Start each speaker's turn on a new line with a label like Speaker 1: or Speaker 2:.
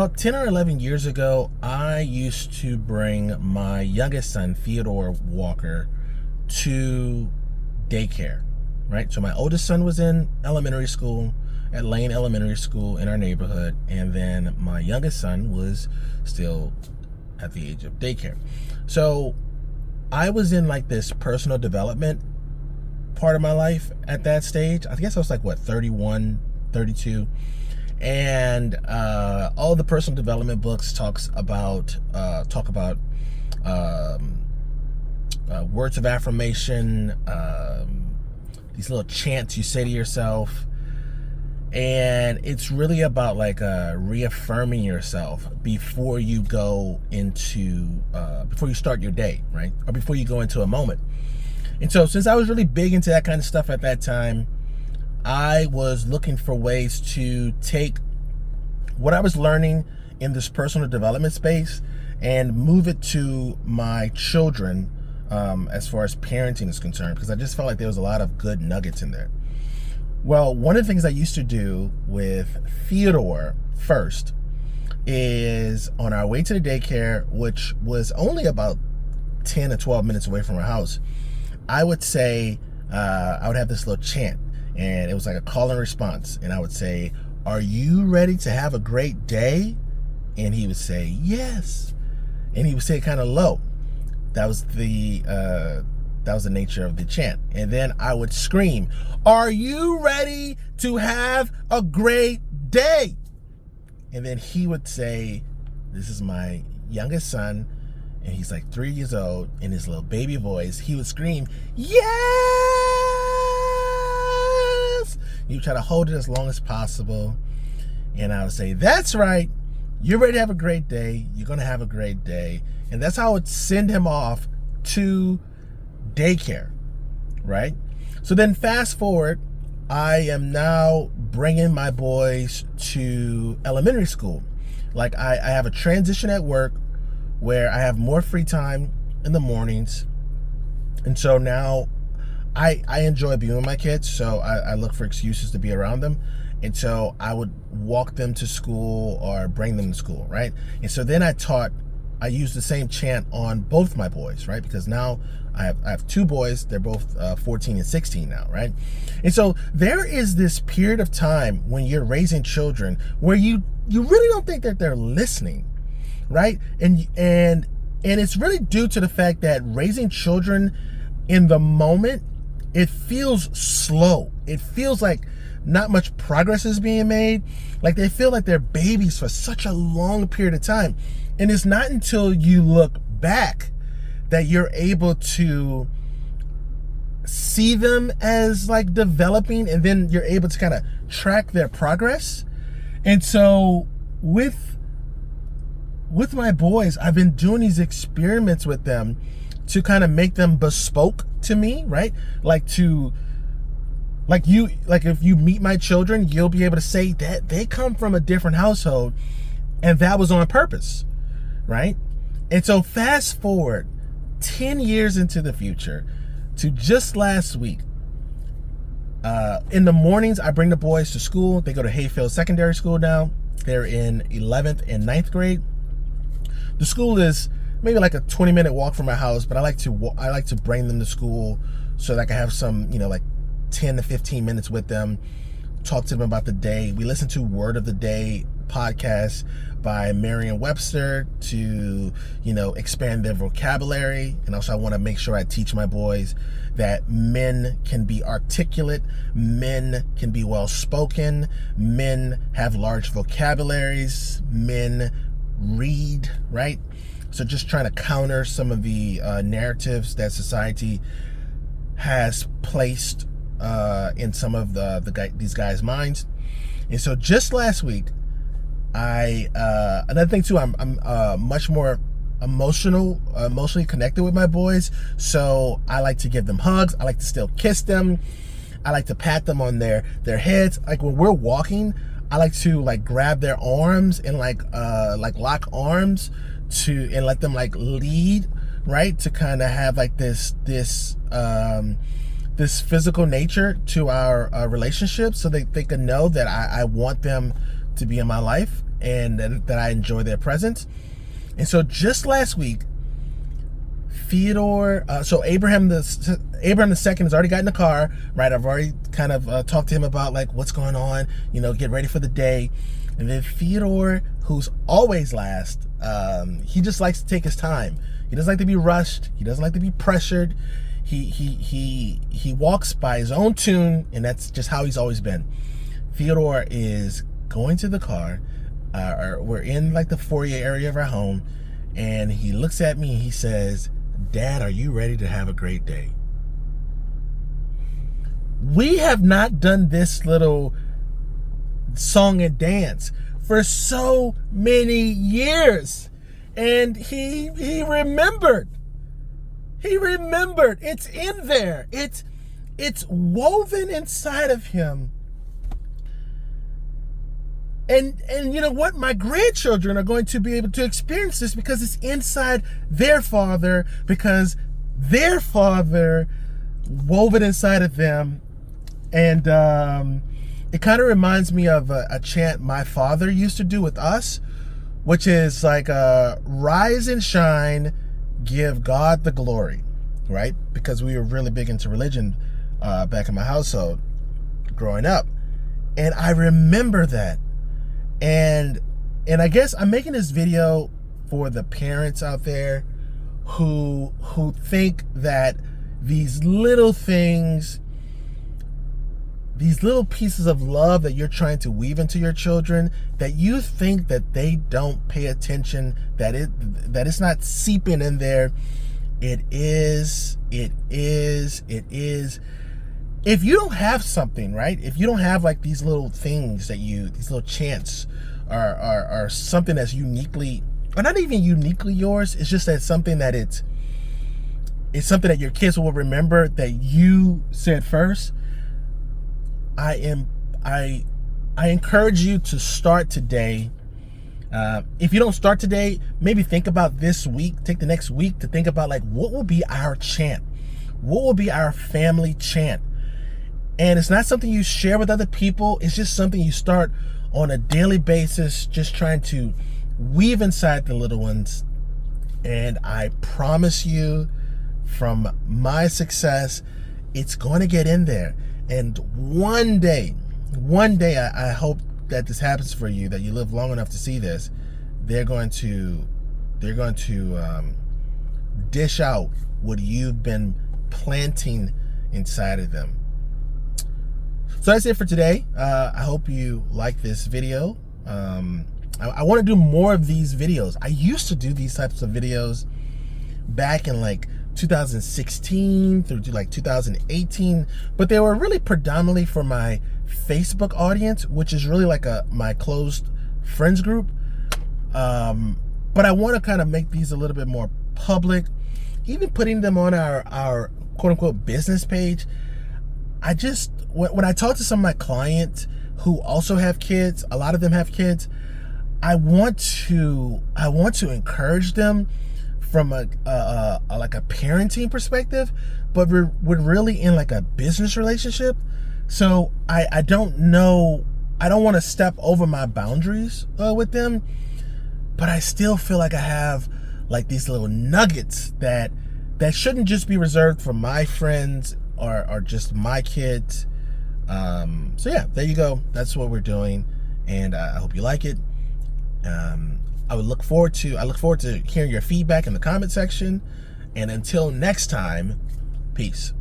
Speaker 1: About 10 or 11 years ago, I used to bring my youngest son, Theodore Walker, to daycare, right? So my oldest son was in elementary school at Lane Elementary School in our neighborhood, and then my youngest son was still at the age of daycare. So I was in like this personal development part of my life at that stage. I guess I was like, 31, 32. And all the personal development books talk about words of affirmation, these little chants you say to yourself, and it's really about like reaffirming yourself before you go into before you start your day, right, or before you go into a moment. And so since I was really big into that kind of stuff at that time, I was looking for ways to take what I was learning in this personal development space and move it to my children as far as parenting is concerned, because I just felt like there was a lot of good nuggets in there. Well, one of the things I used to do with Theodore first is on our way to the daycare, which was only about 10 or 12 minutes away from our house, I would say, I would have this little chant. And it was like a call and response. And I would say, "Are you ready to have a great day?" And he would say, "Yes." And he would say it kind of low. That was the nature of the chant. And then I would scream, "Are you ready to have a great day?" And then he would say, this is my youngest son, and he's like 3 years old, in his little baby voice, he would scream, "Yes!" You try to hold it as long as possible. And I would say, "That's right. You're ready to have a great day. You're going to have a great day." And that's how I would send him off to daycare, right? So then fast forward, I am now bringing my boys to elementary school. Like I have a transition at work where I have more free time in the mornings. And so now I enjoy being with my kids, so I look for excuses to be around them. And so I would walk them to school or bring them to school, right? And so then I used the same chant on both my boys, right? Because now I have two boys, they're both 14 and 16 now, right? And so there is this period of time when you're raising children where you really don't think that they're listening, right? And it's really due to the fact that raising children in the moment, it feels slow. It feels like not much progress is being made. Like they feel like they're babies for such a long period of time. And it's not until you look back that you're able to see them as like developing, and then you're able to kind of track their progress. And so with my boys, I've been doing these experiments with them to kind of make them bespoke to me, right? If you meet my children, you'll be able to say that they come from a different household and that was on purpose, right? And so fast forward 10 years into the future to just last week. In the mornings, I bring the boys to school. They go to Hayfield Secondary School now. They're in 11th and 9th grade. The school is maybe like a 20-minute walk from my house, but I like to bring them to school so that I can have some, like 10 to 15 minutes with them, talk to them about the day. We listen to Word of the Day podcast by Merriam-Webster to, expand their vocabulary. And also I want to make sure I teach my boys that men can be articulate, men can be well-spoken, men have large vocabularies, men read, right? So just trying to counter some of the narratives that society has placed in some of these guys' minds. And so just last week, another thing too, I'm much more emotionally connected with my boys. So I like to give them hugs. I like to still kiss them. I like to pat them on their heads. Like when we're walking, I like to like grab their arms and like lock arms and let them like lead, right? To kind of have like this physical nature to our relationship, so they can know that I want them to be in my life. and that I enjoy their presence. And so just last week, Theodore, so Abraham the second has already got in the car, right? I've already kind of talked to him about like what's going on, get ready for the day. And then Theodore, who's always last, he just likes to take his time. He doesn't like to be rushed. He doesn't like to be pressured. He walks by his own tune, and that's just how he's always been. Theodore is going to the car. We're in like the foyer area of our home, and he looks at me and he says, "Dad, are you ready to have a great day?" We have not done this little song and dance for so many years. And he remembered. He remembered. It's in there. It's woven inside of him. And you know what? My grandchildren are going to be able to experience this because it's inside their father, because their father wove it inside of them. And it kind of reminds me of a chant my father used to do with us, which is like, rise and shine, give God the glory, right? Because we were really big into religion back in my household growing up. And I remember that. And I guess I'm making this video for the parents out there who think that these little things, these little pieces of love that you're trying to weave into your children, that you think that they don't pay attention, that it's not seeping in there. It is. If you don't have something, right? If you don't have like these little things these little chants are something that's uniquely, or not even uniquely yours, it's just that something that it's something that your kids will remember that you said first. I encourage you to start today. If you don't start today, maybe think about this week, take the next week to think about like, what will be our chant? What will be our family chant? And it's not something you share with other people. It's just something you start on a daily basis, just trying to weave inside the little ones. And I promise you, from my success, it's going to get in there. And one day, I hope that this happens for you, that you live long enough to see this. They're going to dish out what you've been planting inside of them. So that's it for today. I hope you like this video. I want to do more of these videos. I used to do these types of videos back in like 2016 through to like 2018, but they were really predominantly for my Facebook audience, which is really like my closed friends group. But I want to kind of make these a little bit more public, even putting them on our quote unquote business page. When I talk to some of my clients who also have kids, a lot of them have kids, I want to encourage them from a parenting perspective, but we're really in like a business relationship. So I don't want to step over my boundaries with them, but I still feel like I have like these little nuggets that shouldn't just be reserved for my friends or just my kids. So yeah, there you go. That's what we're doing, and I hope you like it. I look forward to hearing your feedback in the comment section. And until next time, peace.